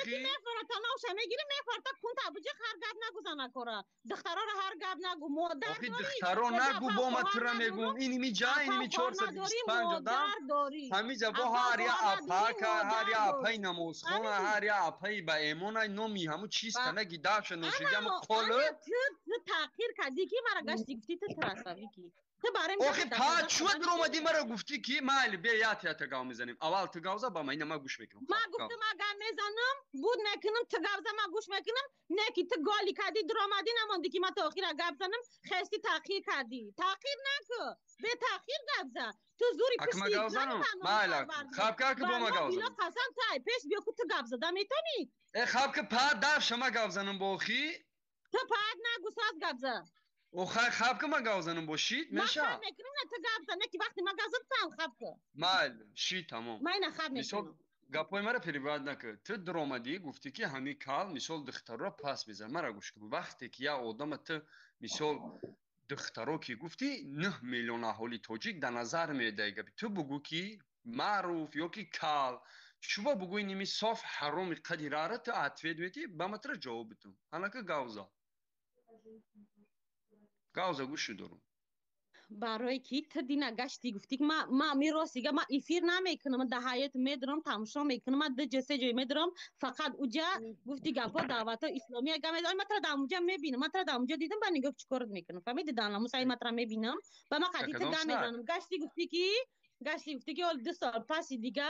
نکی میفره تا نوشه میگیری میفره تا کنتا بجه هر گب نگو زنکورا دخترا رو هر گب نگو مادر آخه داری دخترا بجا نگو اپا با ما خواهر ترا ندارم میگم اینی می جا اینی اپا می خواهر نداری 425 آدم مادر داری همیجا با اپا هر یا خواهر نداری اپا که هر مادر یا اپای داری نمازخونه فهمیدی هر یا اپای با ایمون نومی همو چیز با کنه گیداش نوشیدی همو انا قلب تو تاخیر کردی که مرا گشتی گفتی تو ترسوی کی تو برای این آخه گپ شپ پا زدن چود آدمی رو که اومدی مرا گفتی کی مایل بیا یا تگاو میزنیم اول تگاوزا با من ما گوش میکنم ما خواه گفتم ما گم میزنم بود میکنم تو گپ زن، ما گوش میکنم نکی تو گالی کردی درآمدی نماندی که ما تاخیر گپ زنم خستی تاخیر کردی تاخیر نکو به تاخیر گپ زن تو زوری اک ما پشتی گاو زنی زنم برنامه مایل پروردگار خواب که با ما والله گاو بیلا زنم قسم تای پیش بیا که تو گپ زده میتونی خواب که پا در شما گاو زنم با خی تو پاک نگو ساز گپ زن او خواب که ما گاو زنم با شید ما خب میشه میکنم نه تو گپ زن نکی وقتی ما گپ زن تو هم خب که مایل شید تمام من نه خب مثال میکنم گپای مرا پریباد نکرد تو در اومدی گفتی که همین کال مثال دختر را پاس بزن مرا گوش کن وقتی که یا آدم تو مثال دخترا که گفتی 9 میلیون اهالی تاجیک در نظر میده تو بگو که معروف یا که کال شما بگو اینمی صاف حرام قدیراره تو عطفید میتی با متر جواب بتون حالا که گاوزا گوش دارم برای کی تو دینا گشتی گفتی که ما می راستی ما ایفیر نمیکنم من در حیات میدارم تماشا میکنم من ده جسه جای میدارم فقط اونجا گفتی گپا دعوت اسلامی اگه میدارم من ترا در اونجا میبینم من ترا در اونجا دیدم با نگاه چیکار میکنم فهمیدی دانا موسی من ترا میبینم با ما قضیه تو کدام گم سر میزنم گشتی گفتی که 2 سال پس دیگه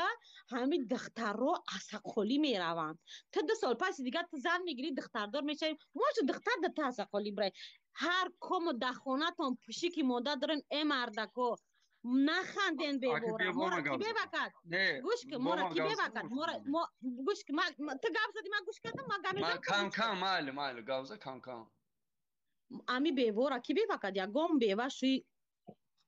همین دختر رو عسقلی میروند تو 2 سال پس دیگه تو زن میگیری دختردار میشه موش دختر ده عسقلی برای هر کم در خونه تان پوشی که ماده دارن ای مردکو نخندین آکه ببورا بیا با مورا ما کی گاوزا ببکد نه گوش که با مورا ما کی گاوزا ببکد مورا گوش که تو گپ زدی ما گوش کردم ما ما گمیزم تو کم گوش کن کم مال گاوزا کم کم امی بیبورا کی ببکد یا گم بیوا شوی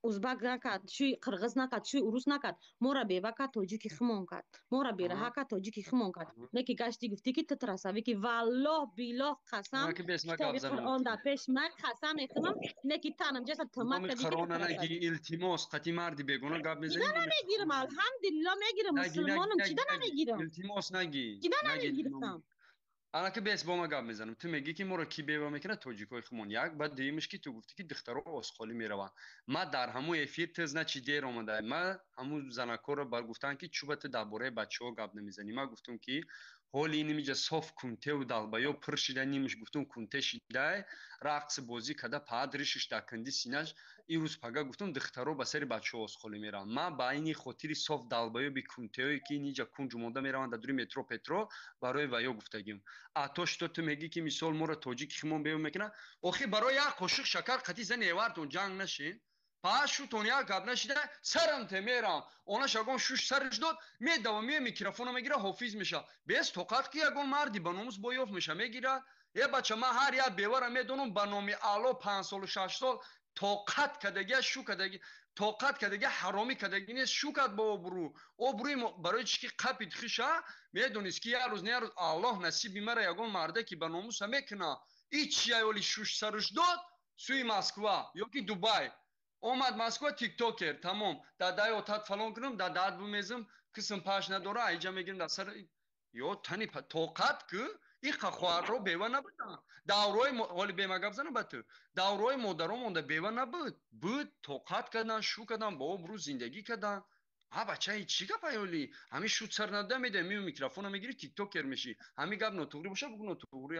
ازبک نکد شوی قرغز نکد شوی عروس نکد مورا بیوکد توجیکی خمون کد مورا بیره آها هکد توجیکی خمون کد آها نکی گشتی گفتی که تو ترسوی که والله بیله اونا قسم که به اسم کتاب گاوزا قرآن در نوشته پیش من قسم میکنم نکی تنم جسد تمت نام کدی که تو قرآن ترسوی نگی التماس قطی مردی بگونه گاب چیدن میزنی نام نمیگیرم قرآن نگی الحمدلله میگیرم نگی نگی مسلمانم نگی چیدن نگی نمیگیرم التماس نگی چیدن نگی نام نمیگیرم انا که بیس با ما گپ میزنم تو میگی که ما رو کی بیوا میکنه توجیکای خمون یک بعد دیمش که تو گفتی که دخترها اسخالی میرون ما در همو افیر تز نه چی دیر اومده ما همو زنکو رو بر گفتن که چوبت درباره بچه ها گپ نمیزنی ما گفتم که هول این میجه صاف کنته و دالبایو پرشیده نیمش گفتم کنته شیده رقص بازی کده پادرشش دکندی سینش این روز پگا گفتم دخترها به سر بچه ها اسخالی میرن ما با این خاطری صاف دالبایو بی کنته که اینجا کنج مونده میروند در دوری مترو پترو برای ویو گفتگیم ато что ты میگی که مثال ما را تاجیک خمون بیو میکنه آخه برای یک قاشق شکر قطی زن ایوارتون جنگ نشین پس شو تونیا گب نشیده سرم میرم اونا شگون شوش سرش داد میدوه میکروفونو میگیره حافظ میشه بیس توقت که یگون مردی به ناموس بایوف میشه میگیره یه بچه من هر یک بیواره میدونم به نام اعلی 5 سال و 6 سال طاقت کدگی شو کدگی طاقت کدگی حرامی کدگی نیست شو کد با برو برای چی که قپید خیشه میدونیست که یه روز نه روز الله نصیب مرا یگون مرده که به ناموس میکنه هیچ یالی شوش سرش داد سوی مسکوا یا که دوبای اومد مسکوا تیک توکر تمام دادای اتات فلان کنم داد بمیزم کسم پاش نداره ایجا میگیرم در سر یا تنی طاقت که این خوار رو بیوه نبود داوروی حالی بیمه گفت زنم بطور داوروی مادرم مونده بیوه نبود بود طاقت کردن شو کردن با برو زندگی کردن ها بچه ای چی گپ ایولی همین شوت سر نده میده میکروفون میگیری تیک توکر میشی همین گپ نوتوری باشه بگو نوتوری